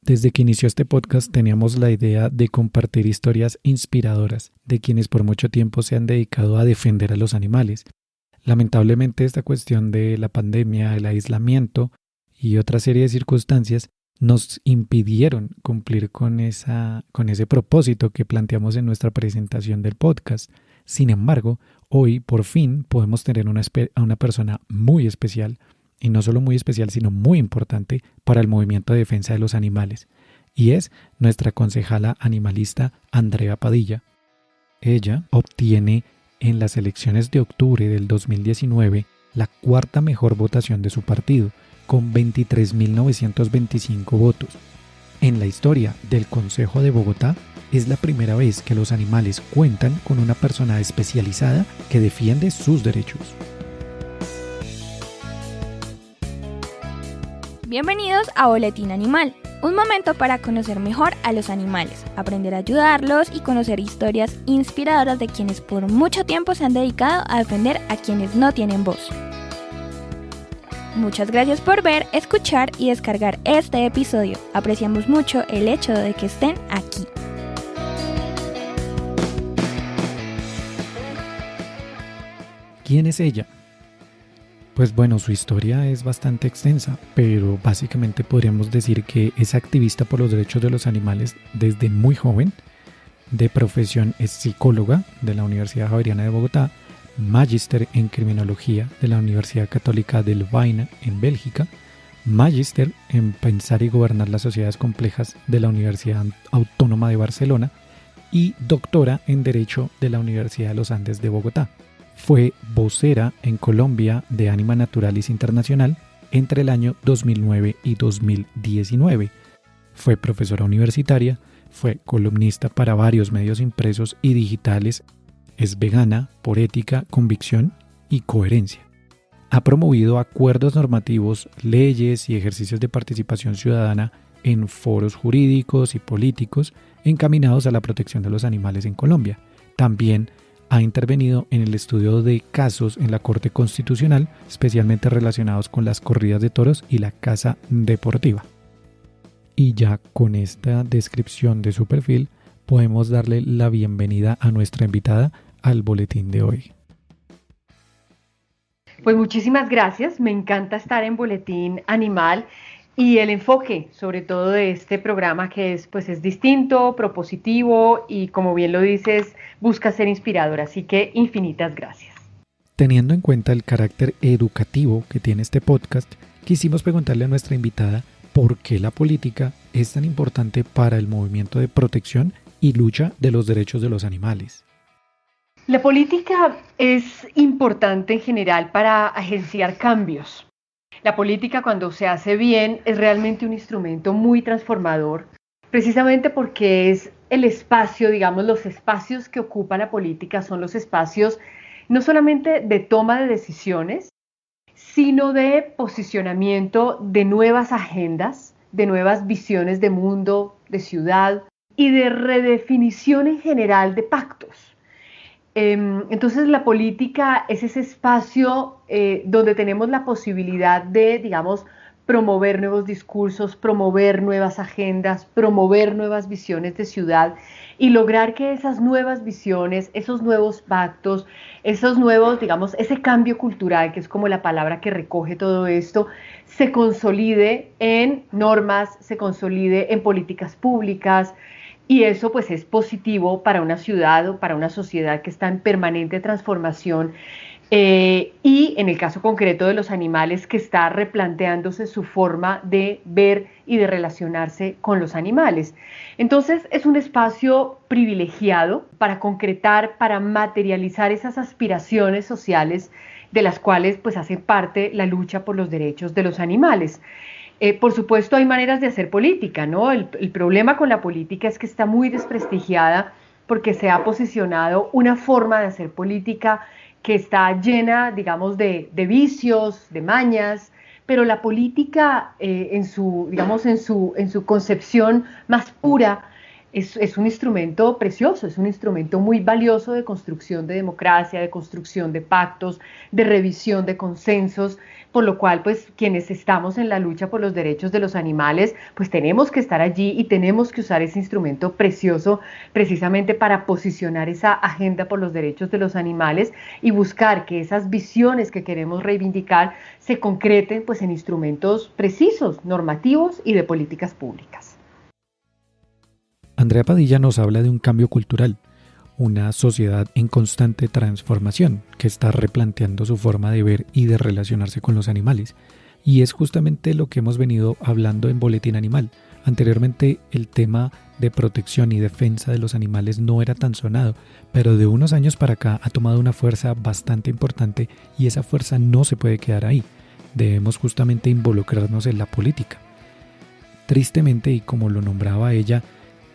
Desde que inició este podcast teníamos la idea de compartir historias inspiradoras de quienes por mucho tiempo se han dedicado a defender a los animales. Lamentablemente esta cuestión de la pandemia, el aislamiento y otra serie de circunstancias nos impidieron cumplir con ese propósito que planteamos en nuestra presentación del podcast. Sin embargo, hoy por fin podemos tener a una persona muy especial, y no solo muy especial, sino muy importante para el movimiento de defensa de los animales, y es nuestra concejala animalista Andrea Padilla. Ella obtiene en las elecciones de octubre del 2019 la cuarta mejor votación de su partido, con 23.925 votos. En la historia del Concejo de Bogotá, es la primera vez que los animales cuentan con una persona especializada que defiende sus derechos. Bienvenidos a Boletín Animal, un momento para conocer mejor a los animales, aprender a ayudarlos y conocer historias inspiradoras de quienes por mucho tiempo se han dedicado a defender a quienes no tienen voz. Muchas gracias por ver, escuchar y descargar este episodio. Apreciamos mucho el hecho de que estén aquí. ¿Quién es ella? Pues bueno, su historia es bastante extensa, pero básicamente podríamos decir que es activista por los derechos de los animales desde muy joven. De profesión es psicóloga de la Universidad Javeriana de Bogotá, magíster en criminología de la Universidad Católica de Louvain en Bélgica, magíster en pensar y gobernar las sociedades complejas de la Universidad Autónoma de Barcelona y doctora en Derecho de la Universidad de los Andes de Bogotá. Fue vocera en Colombia de Anima Naturalis Internacional entre el año 2009 y 2019. Fue profesora universitaria, fue columnista para varios medios impresos y digitales, es vegana por ética, convicción y coherencia. Ha promovido acuerdos normativos, leyes y ejercicios de participación ciudadana en foros jurídicos y políticos encaminados a la protección de los animales en Colombia. También ha intervenido en el estudio de casos en la Corte Constitucional, especialmente relacionados con las corridas de toros y la caza deportiva. Y ya con esta descripción de su perfil, podemos darle la bienvenida a nuestra invitada al boletín de hoy. Pues muchísimas gracias, me encanta estar en Boletín Animal y el enfoque sobre todo de este programa que es distinto, propositivo y como bien lo dices, busca ser inspirador, así que infinitas gracias. Teniendo en cuenta el carácter educativo que tiene este podcast, quisimos preguntarle a nuestra invitada por qué la política es tan importante para el movimiento de protección y lucha de los derechos de los animales. La política es importante en general para agenciar cambios. La política, cuando se hace bien, es realmente un instrumento muy transformador, precisamente porque es el espacio, digamos, los espacios que ocupa la política son los espacios no solamente de toma de decisiones, sino de posicionamiento de nuevas agendas, de nuevas visiones de mundo, de ciudad y de redefinición en general de pactos. Entonces la política es ese espacio donde tenemos la posibilidad de, digamos, promover nuevos discursos, promover nuevas agendas, promover nuevas visiones de ciudad y lograr que esas nuevas visiones, esos nuevos pactos, esos nuevos, digamos, ese cambio cultural, que es como la palabra que recoge todo esto, se consolide en normas, se consolide en políticas públicas. Y eso pues es positivo para una ciudad o para una sociedad que está en permanente transformación y en el caso concreto de los animales que está replanteándose su forma de ver y de relacionarse con los animales. Entonces es un espacio privilegiado para concretar, para materializar esas aspiraciones sociales de las cuales pues hace parte la lucha por los derechos de los animales. Por supuesto hay maneras de hacer política, ¿no? El problema con la política es que está muy desprestigiada porque se ha posicionado una forma de hacer política que está llena, digamos, de vicios, de mañas, pero la política en su concepción más pura es un instrumento precioso, es un instrumento muy valioso de construcción de democracia, de construcción de pactos, de revisión de consensos, por lo cual pues quienes estamos en la lucha por los derechos de los animales pues tenemos que estar allí y tenemos que usar ese instrumento precioso precisamente para posicionar esa agenda por los derechos de los animales y buscar que esas visiones que queremos reivindicar se concreten pues en instrumentos precisos, normativos y de políticas públicas. Andrea Padilla nos habla de un cambio cultural, una sociedad en constante transformación que está replanteando su forma de ver y de relacionarse con los animales. Y es justamente lo que hemos venido hablando en Boletín Animal. Anteriormente el tema de protección y defensa de los animales no era tan sonado, pero de unos años para acá ha tomado una fuerza bastante importante y esa fuerza no se puede quedar ahí. Debemos justamente involucrarnos en la política. Tristemente, y como lo nombraba ella,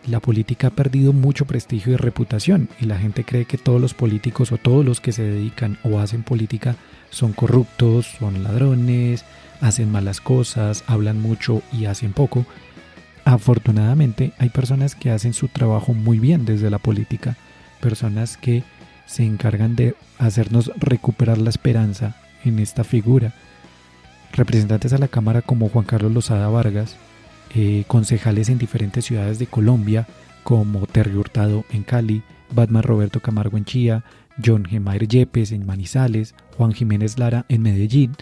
la política ha perdido mucho prestigio y reputación y la gente cree que todos los políticos o todos los que se dedican o hacen política son corruptos, son ladrones, hacen malas cosas, hablan mucho y hacen poco. Afortunadamente hay personas que hacen su trabajo muy bien desde la política, personas que se encargan de hacernos recuperar la esperanza en esta figura. Representantes a la Cámara como Juan Carlos Lozada Vargas, concejales en diferentes ciudades de Colombia como Terry Hurtado en Cali, Batman Roberto Camargo en Chía, John Gemair Yepes en Manizales, Juan Jiménez Lara en Medellín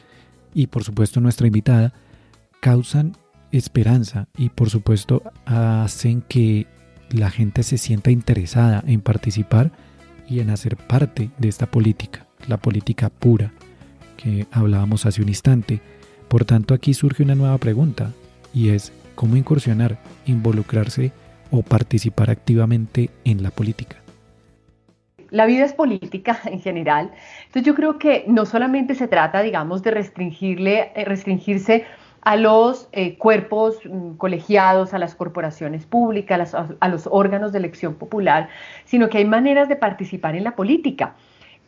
y por supuesto nuestra invitada, causan esperanza y por supuesto hacen que la gente se sienta interesada en participar y en hacer parte de esta política, la política pura que hablábamos hace un instante. Por tanto, aquí surge una nueva pregunta y es ¿cómo incursionar, involucrarse o participar activamente en la política? La vida es política en general, entonces yo creo que no solamente se trata, digamos, de restringirse a los cuerpos colegiados, a las corporaciones públicas, a los órganos de elección popular, sino que hay maneras de participar en la política.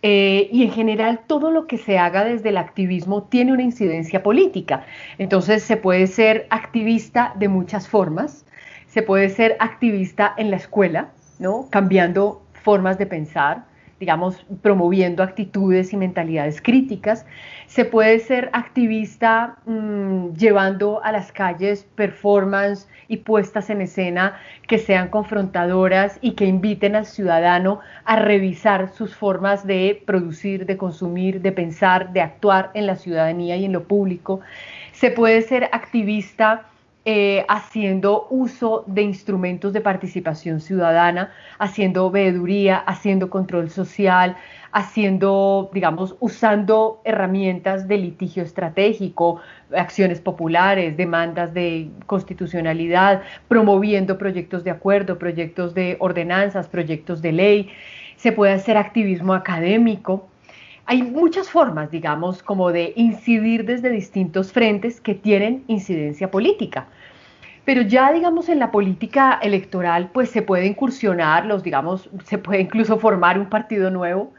Y en general todo lo que se haga desde el activismo tiene una incidencia política. Entonces se puede ser activista de muchas formas, se puede ser activista en la escuela, ¿no? Cambiando formas de pensar, digamos, promoviendo actitudes y mentalidades críticas. Se puede ser activista llevando a las calles performance y puestas en escena que sean confrontadoras y que inviten al ciudadano a revisar sus formas de producir, de consumir, de pensar, de actuar en la ciudadanía y en lo público. Se puede ser activista haciendo uso de instrumentos de participación ciudadana, haciendo veeduría, haciendo control social, haciendo, digamos, usando herramientas de litigio estratégico, acciones populares, demandas de constitucionalidad, promoviendo proyectos de acuerdo, proyectos de ordenanzas, proyectos de ley. Se puede hacer activismo académico. Hay muchas formas, digamos, como de incidir desde distintos frentes que tienen incidencia política. Pero ya, digamos, en la política electoral, pues se puede incursionar, se puede incluso formar un partido nuevo,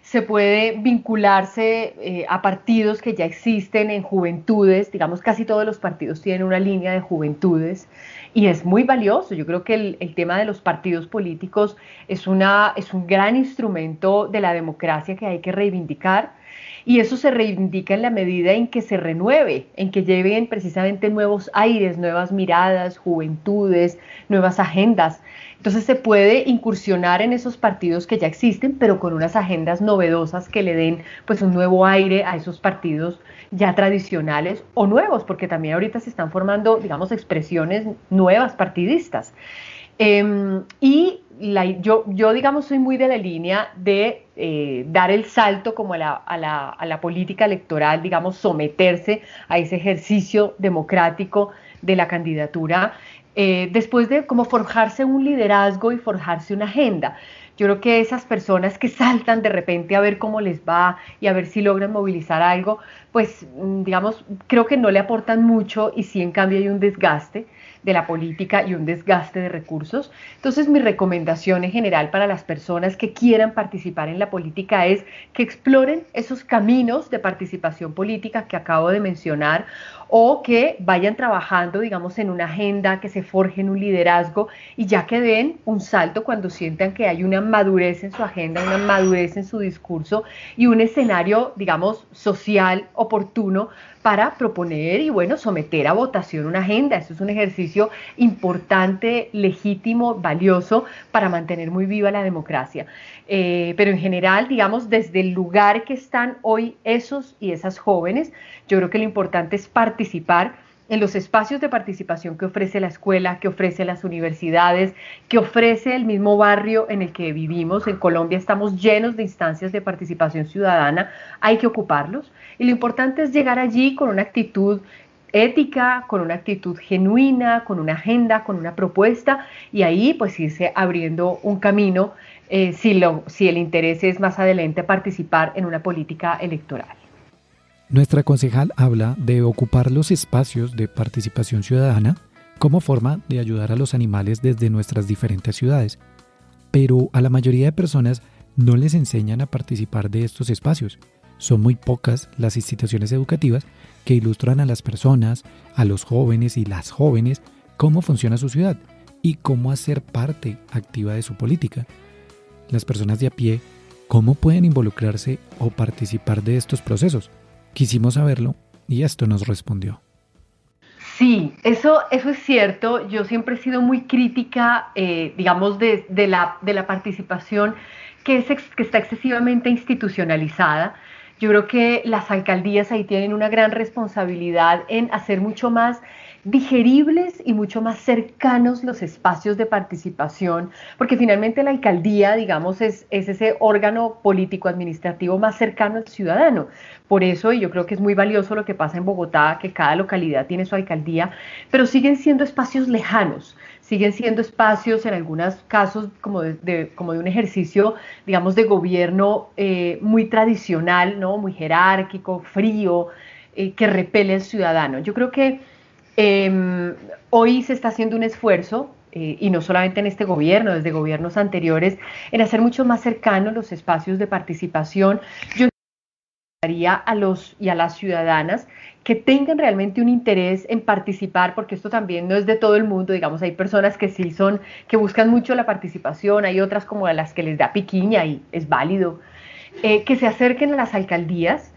se puede vincularse a partidos que ya existen en juventudes, digamos, casi todos los partidos tienen una línea de juventudes y es muy valioso. Yo creo que el tema de los partidos políticos es un gran instrumento de la democracia que hay que reivindicar. Y eso se reivindica en la medida en que se renueve, en que lleven precisamente nuevos aires, nuevas miradas, juventudes, nuevas agendas. Entonces se puede incursionar en esos partidos que ya existen, pero con unas agendas novedosas que le den pues un nuevo aire a esos partidos ya tradicionales o nuevos, porque también ahorita se están formando, digamos, expresiones nuevas partidistas. Yo, digamos, soy muy de la línea de dar el salto como a la política electoral, digamos, someterse a ese ejercicio democrático de la candidatura, después de como forjarse un liderazgo y forjarse una agenda. Yo creo que esas personas que saltan de repente a ver cómo les va y a ver si logran movilizar algo, pues, digamos, creo que no le aportan mucho y sí, en cambio, hay un desgaste de la política y un desgaste de recursos. Entonces, mi recomendación en general para las personas que quieran participar en la política es que exploren esos caminos de participación política que acabo de mencionar o que vayan trabajando, digamos, en una agenda, que se forjen un liderazgo y ya que den un salto cuando sientan que hay una madurez en su agenda, una madurez en su discurso y un escenario, digamos, social oportuno para proponer y, bueno, someter a votación una agenda. Eso es un ejercicio importante, legítimo, valioso para mantener muy viva la democracia. Pero en general, digamos, desde el lugar que están hoy esos y esas jóvenes, yo creo que lo importante es participar en los espacios de participación que ofrece la escuela, que ofrece las universidades, que ofrece el mismo barrio en el que vivimos. En Colombia estamos llenos de instancias de participación ciudadana, hay que ocuparlos. Y lo importante es llegar allí con una actitud ética, con una actitud genuina, con una agenda, con una propuesta, y ahí pues irse abriendo un camino si el interés es más adelante participar en una política electoral. Nuestra concejal habla de ocupar los espacios de participación ciudadana como forma de ayudar a los animales desde nuestras diferentes ciudades, pero a la mayoría de personas no les enseñan a participar de estos espacios. Son muy pocas las instituciones educativas que ilustran a las personas, a los jóvenes y las jóvenes cómo funciona su ciudad y cómo hacer parte activa de su política. Las personas de a pie, ¿cómo pueden involucrarse o participar de estos procesos? Quisimos saberlo y esto nos respondió. Sí, eso es cierto. Yo siempre he sido muy crítica, digamos, de la participación que está excesivamente institucionalizada. Yo creo que las alcaldías ahí tienen una gran responsabilidad en hacer mucho más digeribles y mucho más cercanos los espacios de participación, porque finalmente la alcaldía, digamos, es ese órgano político administrativo más cercano al ciudadano. Por eso, y yo creo que es muy valioso lo que pasa en Bogotá, que cada localidad tiene su alcaldía, pero siguen siendo espacios lejanos, siguen siendo espacios en algunos casos como de un ejercicio, digamos, de gobierno muy tradicional, ¿no? Muy jerárquico, frío, que repele al ciudadano. Yo creo que hoy se está haciendo un esfuerzo, y no solamente en este gobierno, desde gobiernos anteriores, en hacer mucho más cercanos los espacios de participación. Yo invitaría a los y a las ciudadanas que tengan realmente un interés en participar, porque esto también no es de todo el mundo, digamos, hay personas que sí que buscan mucho la participación, hay otras como a las que les da piquiña y es válido, que se acerquen a las alcaldías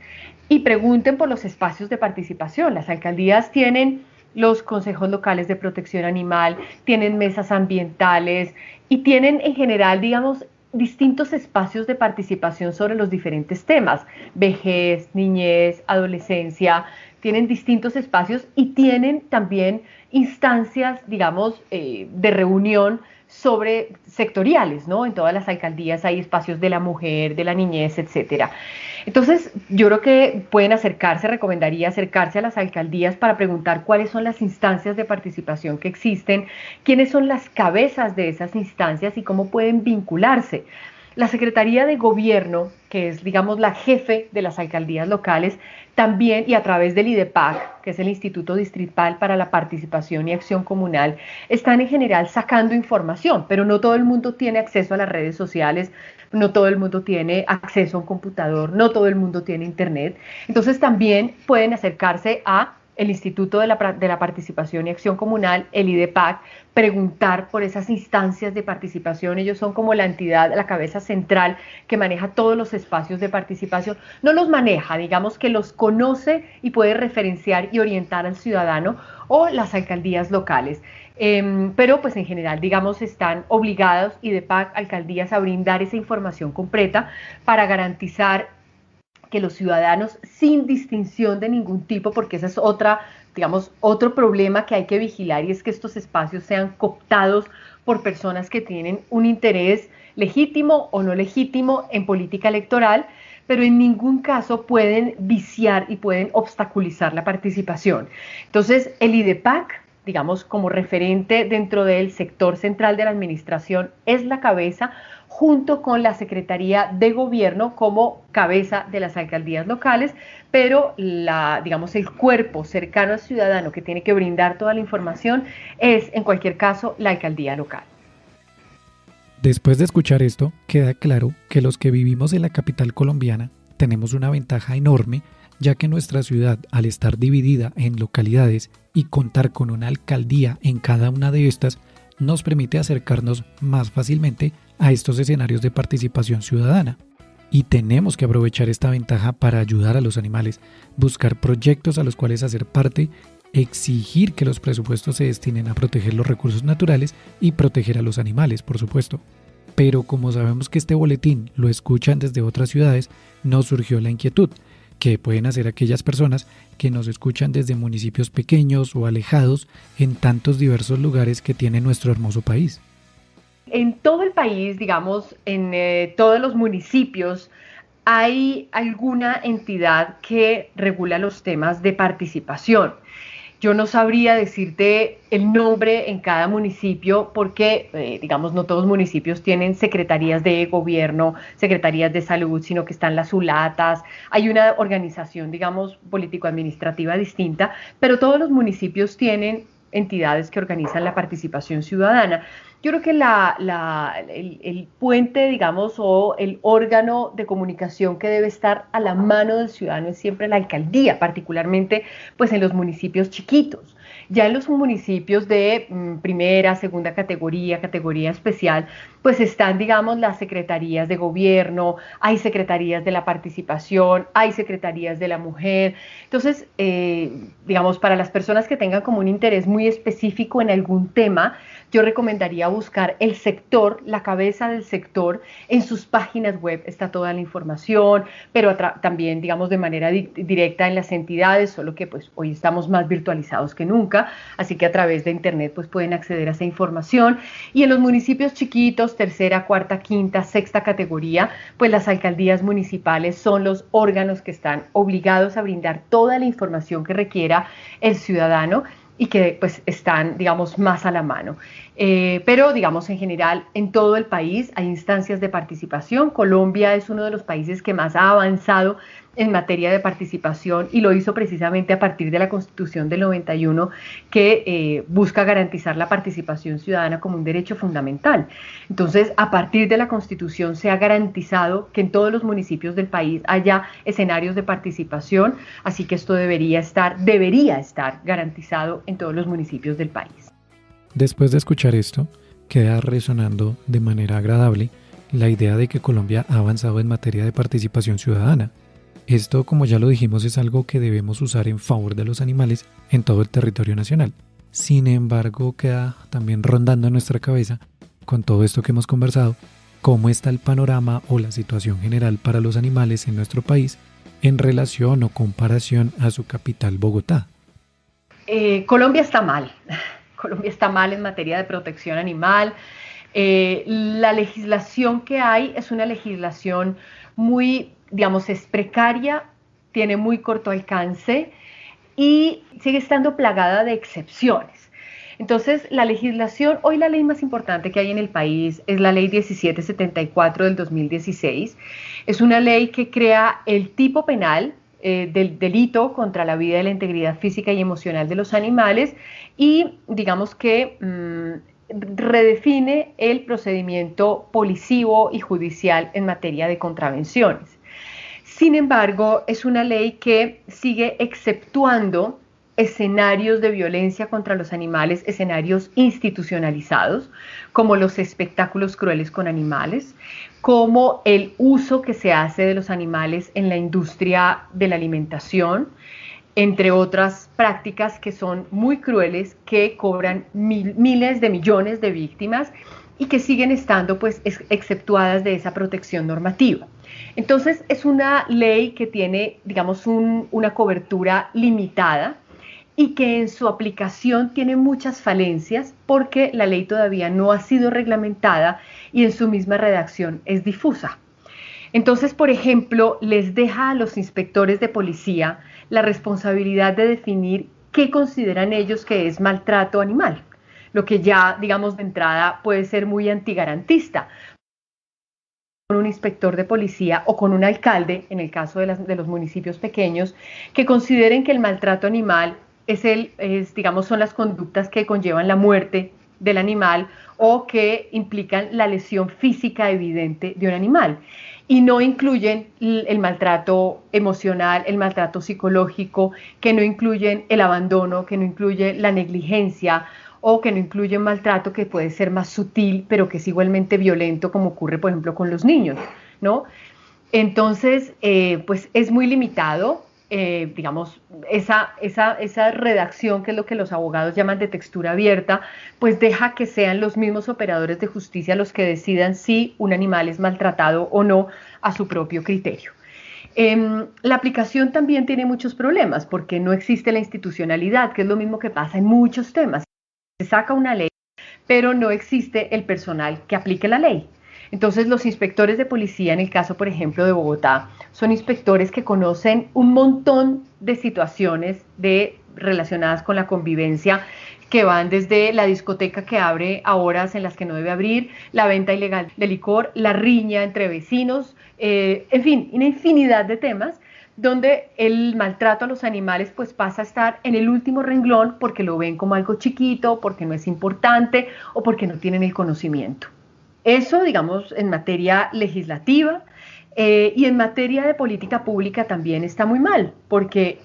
y pregunten por los espacios de participación. Las alcaldías tienen los consejos locales de protección animal, tienen mesas ambientales y tienen en general, digamos, distintos espacios de participación sobre los diferentes temas, vejez, niñez, adolescencia, tienen distintos espacios y tienen también instancias, digamos, de reunión sobre sectoriales, ¿no? En todas las alcaldías hay espacios de la mujer, de la niñez, etcétera. Entonces, yo creo que pueden recomendaría acercarse a las alcaldías para preguntar cuáles son las instancias de participación que existen, quiénes son las cabezas de esas instancias y cómo pueden vincularse. La Secretaría de Gobierno, que es, digamos, la jefe de las alcaldías locales, también, y a través del IDEPAC, que es el Instituto Distrital para la Participación y Acción Comunal, están en general sacando información, pero no todo el mundo tiene acceso a las redes sociales, no todo el mundo tiene acceso a un computador, no todo el mundo tiene internet. Entonces también pueden acercarse a el Instituto de la Participación y Acción Comunal, el IDEPAC, preguntar por esas instancias de participación. Ellos son como la entidad, la cabeza central que maneja todos los espacios de participación. No los maneja, digamos que los conoce y puede referenciar y orientar al ciudadano, o las alcaldías locales. Pero pues en general, digamos, están obligados IDEPAC, alcaldías, a brindar esa información completa para garantizar que los ciudadanos, sin distinción de ningún tipo, porque esa es otro problema que hay que vigilar, y es que estos espacios sean cooptados por personas que tienen un interés legítimo o no legítimo en política electoral, pero en ningún caso pueden viciar y pueden obstaculizar la participación. Entonces, el IDEPAC, digamos, como referente dentro del sector central de la administración, es la cabeza, junto con la Secretaría de Gobierno como cabeza de las alcaldías locales, pero digamos, el cuerpo cercano al ciudadano que tiene que brindar toda la información es, en cualquier caso, la alcaldía local. Después de escuchar esto, queda claro que los que vivimos en la capital colombiana tenemos una ventaja enorme ya que nuestra ciudad, al estar dividida en localidades y contar con una alcaldía en cada una de estas, nos permite acercarnos más fácilmente a estos escenarios de participación ciudadana. Y tenemos que aprovechar esta ventaja para ayudar a los animales, buscar proyectos a los cuales hacer parte, exigir que los presupuestos se destinen a proteger los recursos naturales y proteger a los animales, por supuesto. Pero como sabemos que este boletín lo escuchan desde otras ciudades, nos surgió la inquietud, que pueden hacer aquellas personas que nos escuchan desde municipios pequeños o alejados en tantos diversos lugares que tiene nuestro hermoso país. En todo el país, digamos, en todos los municipios, hay alguna entidad que regula los temas de participación. Yo no sabría decirte el nombre en cada municipio porque, digamos, no todos los municipios tienen secretarías de gobierno, secretarías de salud, sino que están las ULATAS. Hay una organización, digamos, político-administrativa distinta, pero todos los municipios tienen entidades que organizan la participación ciudadana. Yo creo que el puente, digamos, o el órgano de comunicación que debe estar a la mano del ciudadano es siempre la alcaldía, particularmente pues en los municipios chiquitos. Ya en los municipios de primera, segunda categoría, categoría especial, pues están, digamos, las secretarías de gobierno, hay secretarías de la participación, hay secretarías de la mujer. Entonces, digamos, para las personas que tengan como un interés muy específico en algún tema, yo recomendaría buscar el sector, la cabeza del sector. En sus páginas web está toda la información, pero también, digamos, de manera directa en las entidades, solo que pues hoy estamos más virtualizados que nunca, así que a través de internet pues pueden acceder a esa información. Y en los municipios chiquitos, tercera, cuarta, quinta, sexta categoría, pues las alcaldías municipales son los órganos que están obligados a brindar toda la información que requiera el ciudadano y que pues están, digamos, más a la mano. Pero, digamos, en general, en todo el país hay instancias de participación. Colombia es uno de los países que más ha avanzado en materia de participación y lo hizo precisamente a partir de la Constitución del 91, que busca garantizar la participación ciudadana como un derecho fundamental. Entonces, a partir de la Constitución se ha garantizado que en todos los municipios del país haya escenarios de participación, así que esto debería estar garantizado en todos los municipios del país. Después de escuchar esto, queda resonando de manera agradable la idea de que Colombia ha avanzado en materia de participación ciudadana. Esto, como ya lo dijimos, es algo que debemos usar en favor de los animales en todo el territorio nacional. Sin embargo, queda también rondando en nuestra cabeza, con todo esto que hemos conversado, cómo está el panorama o la situación general para los animales en nuestro país en relación o comparación a su capital, Bogotá. Colombia está mal. Colombia está mal en materia de protección animal. La legislación que hay es una legislación muy, digamos, es precaria, tiene muy corto alcance y sigue estando plagada de excepciones. Entonces, la legislación, hoy la ley más importante que hay en el país es la ley 1774 del 2016. Es una ley que crea el tipo penal del delito contra la vida y la integridad física y emocional de los animales y digamos que redefine el procedimiento policivo y judicial en materia de contravenciones. Sin embargo, es una ley que sigue exceptuando escenarios de violencia contra los animales, escenarios institucionalizados, como los espectáculos crueles con animales, como el uso que se hace de los animales en la industria de la alimentación, entre otras prácticas que son muy crueles, que cobran miles de millones de víctimas y que siguen estando pues exceptuadas de esa protección normativa. Entonces es una ley que tiene, digamos, una cobertura limitada y que en su aplicación tiene muchas falencias porque la ley todavía no ha sido reglamentada y en su misma redacción es difusa. Entonces, por ejemplo, les deja a los inspectores de policía la responsabilidad de definir qué consideran ellos que es maltrato animal, lo que ya, digamos, de entrada puede ser muy antigarantista. Con un inspector de policía o con un alcalde, en el caso de los municipios pequeños, que consideren que el maltrato animal digamos, son las conductas que conllevan la muerte del animal o que implican la lesión física evidente de un animal. y no incluyen el maltrato emocional, el maltrato psicológico, que no incluyen el abandono, que no incluye la negligencia o que no incluyen maltrato que puede ser más sutil, pero que es igualmente violento, como ocurre, por ejemplo, con los niños, ¿no? Entonces, pues es muy limitado, digamos, esa redacción, que es lo que los abogados llaman de textura abierta, pues deja que sean los mismos operadores de justicia los que decidan si un animal es maltratado o no a su propio criterio. La aplicación también tiene muchos problemas porque no existe la institucionalidad, que es lo mismo que pasa en muchos temas. Se saca una ley, pero no existe el personal que aplique la ley. Entonces, los inspectores de policía, en el caso, por ejemplo, de Bogotá, son inspectores que conocen un montón de situaciones relacionadas con la convivencia, que van desde la discoteca que abre a horas en las que no debe abrir, la venta ilegal de licor, la riña entre vecinos, en fin, una infinidad de temas donde el maltrato a los animales pues pasa a estar en el último renglón porque lo ven como algo chiquito, porque no es importante o porque no tienen el conocimiento. Eso, digamos, en materia legislativa, y en materia de política pública también está muy mal, porque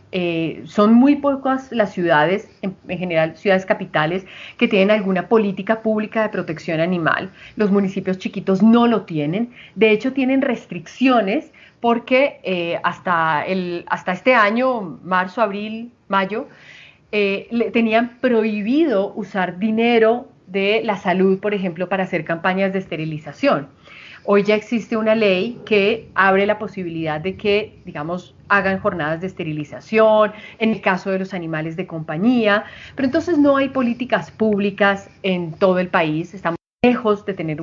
son muy pocas las ciudades, en general ciudades capitales, que tienen alguna política pública de protección animal. Los municipios chiquitos no lo tienen. De hecho, tienen restricciones porque hasta este año, marzo, abril, mayo, tenían prohibido usar dinero de la salud, por ejemplo, para hacer campañas de esterilización. Hoy ya existe una ley que abre la posibilidad de que, digamos, hagan jornadas de esterilización, en el caso de los animales de compañía, pero entonces no hay políticas públicas en todo el país, estamos lejos de tener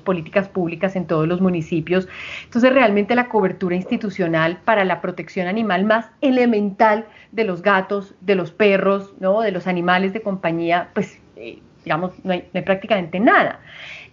políticas públicas en todos los municipios. Entonces, realmente la cobertura institucional para la protección animal más elemental de los gatos, de los perros, ¿no?, de los animales de compañía, pues, no hay prácticamente nada.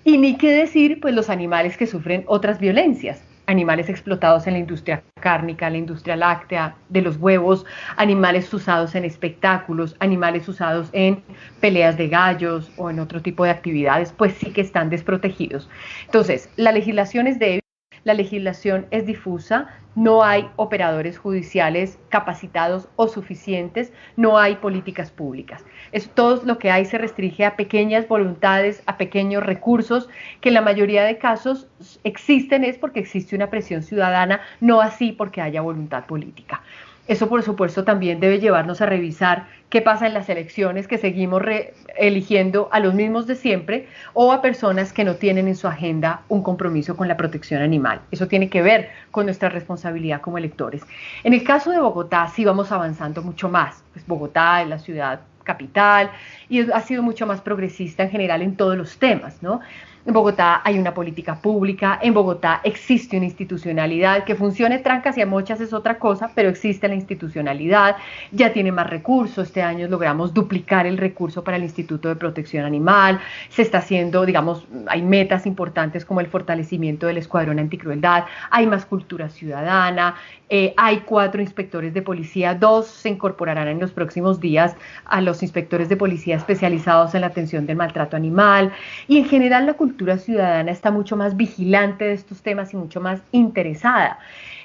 Y ni qué decir, pues, los animales que sufren otras violencias, animales explotados en la industria cárnica, la industria láctea, de los huevos, animales usados en espectáculos, animales usados en peleas de gallos o en otro tipo de actividades, pues sí que están desprotegidos. Entonces, la legislación es débil, la legislación es difusa, no hay operadores judiciales capacitados o suficientes, no hay políticas públicas. Todo lo que hay se restringe a pequeñas voluntades, a pequeños recursos, que en la mayoría de casos existen es porque existe una presión ciudadana, no así porque haya voluntad política. Eso, por supuesto, también debe llevarnos a revisar qué pasa en las elecciones, que seguimos eligiendo a los mismos de siempre o a personas que no tienen en su agenda un compromiso con la protección animal. Eso tiene que ver con nuestra responsabilidad como electores. En el caso de Bogotá sí vamos avanzando mucho más. Pues Bogotá es la ciudad capital y ha sido mucho más progresista en general en todos los temas, ¿no? En Bogotá hay una política pública, en Bogotá existe una institucionalidad, que funcione trancas y a mochas es otra cosa, pero existe la institucionalidad, ya tiene más recursos. Este año logramos duplicar el recurso para el Instituto de Protección Animal, se está haciendo, digamos, hay metas importantes como el fortalecimiento del escuadrón anticrueldad, hay más cultura ciudadana, hay 4 inspectores de policía, 2 se incorporarán en los próximos días a los inspectores de policía especializados en la atención del maltrato animal, y en general la cultura ciudadana está mucho más vigilante de estos temas y mucho más interesada.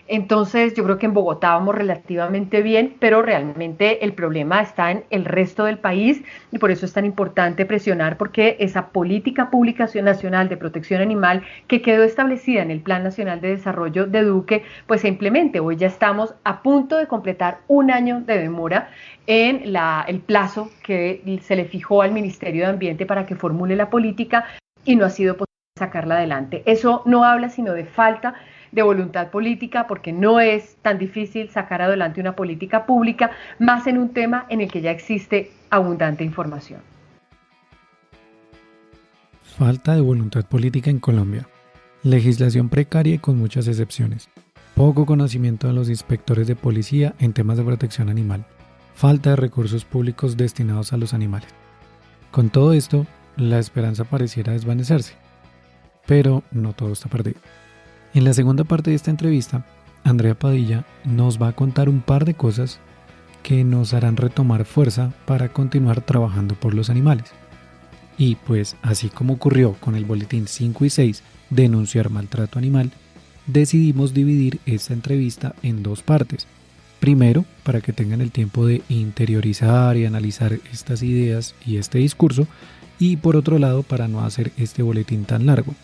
Entonces, yo creo que en Bogotá vamos relativamente bien, pero realmente el problema está en el resto del país y por eso es tan importante presionar porque esa política pública nacional de protección animal que quedó establecida en el Plan Nacional de Desarrollo de Duque, pues se implemente. Hoy ya estamos a punto de completar 1 año de demora en el plazo que se le fijó al Ministerio de Ambiente para que formule la política y no ha sido posible sacarla adelante. Eso no habla sino de falta de voluntad política, porque no es tan difícil sacar adelante una política pública, más en un tema en el que ya existe abundante información. Falta de voluntad política en Colombia. Legislación precaria y con muchas excepciones. Poco conocimiento de los inspectores de policía en temas de protección animal. Falta de recursos públicos destinados a los animales. Con todo esto, la esperanza pareciera desvanecerse. Pero no todo está perdido. En la segunda parte de esta entrevista, Andrea Padilla nos va a contar un par de cosas que nos harán retomar fuerza para continuar trabajando por los animales. Y pues, así como ocurrió con el boletín 5 y 6, denunciar maltrato animal, decidimos dividir esta entrevista en dos partes. Primero, para que tengan el tiempo de interiorizar y analizar estas ideas y este discurso, y por otro lado, para no hacer este boletín tan largo.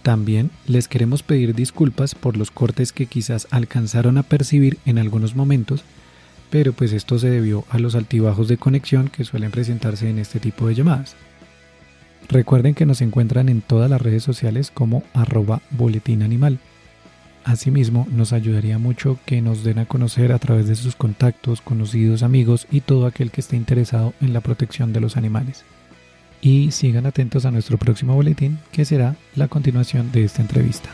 También les queremos pedir disculpas por los cortes que quizás alcanzaron a percibir en algunos momentos, pero pues esto se debió a los altibajos de conexión que suelen presentarse en este tipo de llamadas. Recuerden que nos encuentran en todas las redes sociales como @boletinanimal. Asimismo, nos ayudaría mucho que nos den a conocer a través de sus contactos, conocidos, amigos y todo aquel que esté interesado en la protección de los animales. Y sigan atentos a nuestro próximo boletín, que será la continuación de esta entrevista.